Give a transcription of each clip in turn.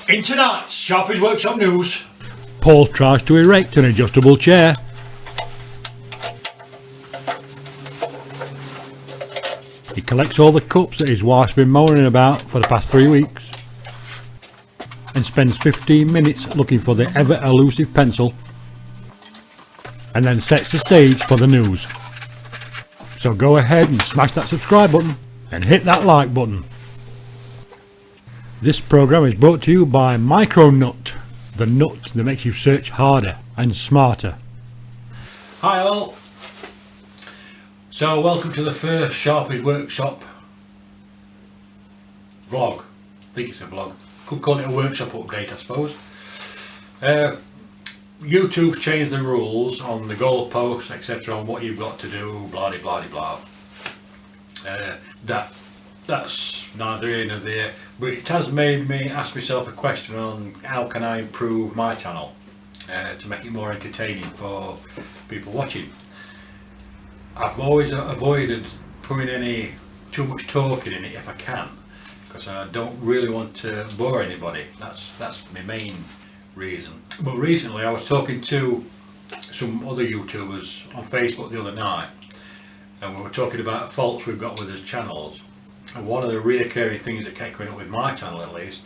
In tonight's Sharpey's Workshop news, Paul tries to erect an adjustable chair. He collects all the cups that his wife's been moaning about for the past 3 weeks and spends 15 minutes looking for the ever elusive pencil, and then sets the stage for the news. So go ahead and smash that subscribe button and hit that like button. This program is brought to you by Micronut, the nut that makes you search harder and smarter. hi all. So welcome to the first Sharpey's Workshop vlog. I think it's a vlog. Could call it a workshop update, I suppose. YouTube's changed the rules on the goalposts, etc., on what you've got to do, blah de blah de blah. That's neither here nor there, but it has made me ask myself a question on how can I improve my channel to make it more entertaining for people watching. I've always avoided putting too much talking in it if I can, because I don't really want to bore anybody. That's my main reason. But recently I was talking to some other YouTubers on Facebook the other night, and we were talking about faults we've got with his channels. And one of the reoccurring things that kept going up with my channel, at least,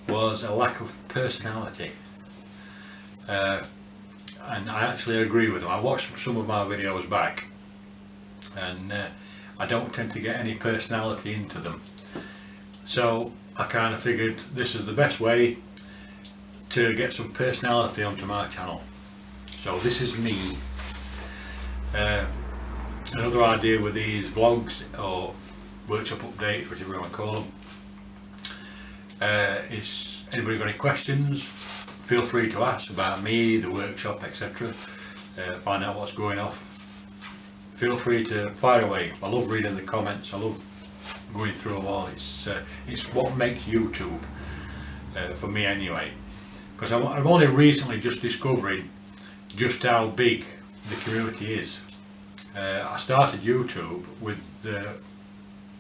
was a lack of personality. And I actually agree with them. I watched some of my videos back, and I don't tend to get any personality into them. So I kind of figured this is the best way to get some personality onto my channel. So this is me. Another idea with these vlogs or workshop updates, whatever you want to call them, is anybody got any questions, feel free to ask about me, the workshop, etc. Find out what's going off. Feel free to fire away. I love reading the comments, I love going through them all. It's what makes YouTube, for me anyway, because I'm only recently just discovering just how big the community is. I started YouTube with the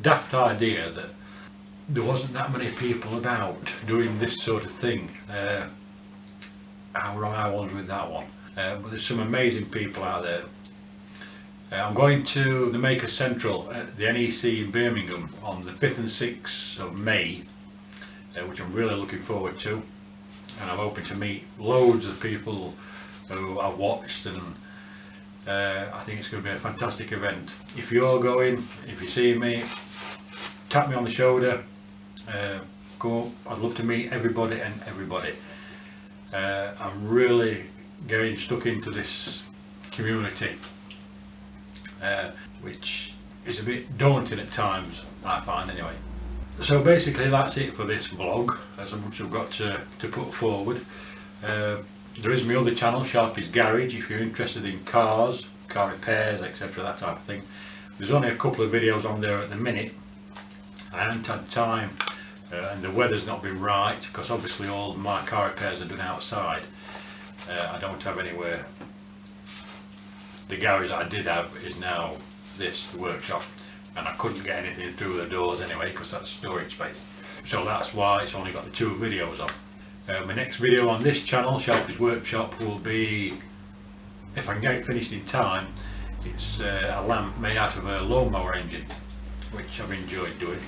daft idea that there wasn't that many people about doing this sort of thing. How wrong I was with that one. But there's some amazing people out there. I'm going to the Maker Central at the NEC in Birmingham on the 5th and 6th of May, which I'm really looking forward to, and I'm hoping to meet loads of people who I've watched, and I think it's going to be a fantastic event. If you're going, if you see me, tap me on the shoulder, go. I'd love to meet everybody and everybody. I'm really getting stuck into this community, which is a bit daunting at times, I find anyway. So basically that's it for this vlog. There's much I've got to put forward. There is my other channel, Sharpey's Garage, if you're interested in cars, car repairs, etc., that type of thing. There's only a couple of videos on there at the minute. I haven't had time, and the weather's not been right, because obviously all my car repairs are done outside. I don't have anywhere. The garage that I did have is now the workshop, and I couldn't get anything through the doors anyway, because that's storage space. So that's why it's only got the 2 videos on. My next video on this channel, Sharpey's Workshop, will be, if I can get it finished in time, it's a lamp made out of a lawnmower engine, which I've enjoyed doing.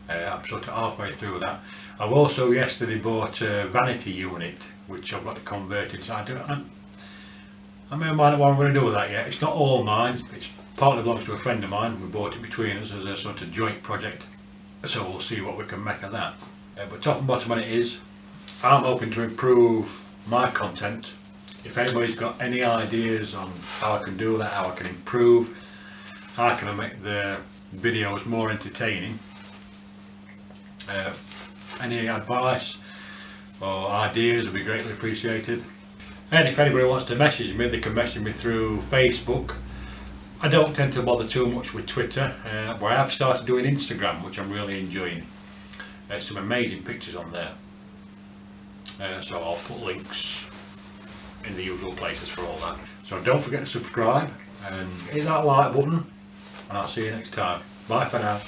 I'm sort of halfway through that. I've also yesterday bought a vanity unit, which I've got to convert it. So I may mind what I'm going to do with that yet. It's not all mine, it's partly belongs to a friend of mine. We bought it between us as a sort of joint project, so we'll see what we can make of that. But top and bottom on it is, I'm hoping to improve my content. If anybody's got any ideas on how I can do that, how I can improve, how can I make the videos more entertaining, any advice or ideas would be greatly appreciated. And if anybody wants to message me, they can message me through Facebook. I don't tend to bother too much with Twitter, but I have started doing Instagram, which I'm really enjoying. Some amazing pictures on there, so I'll put links in the usual places for all that. So don't forget to subscribe and hit that like button, and I'll see you next time. Bye for now.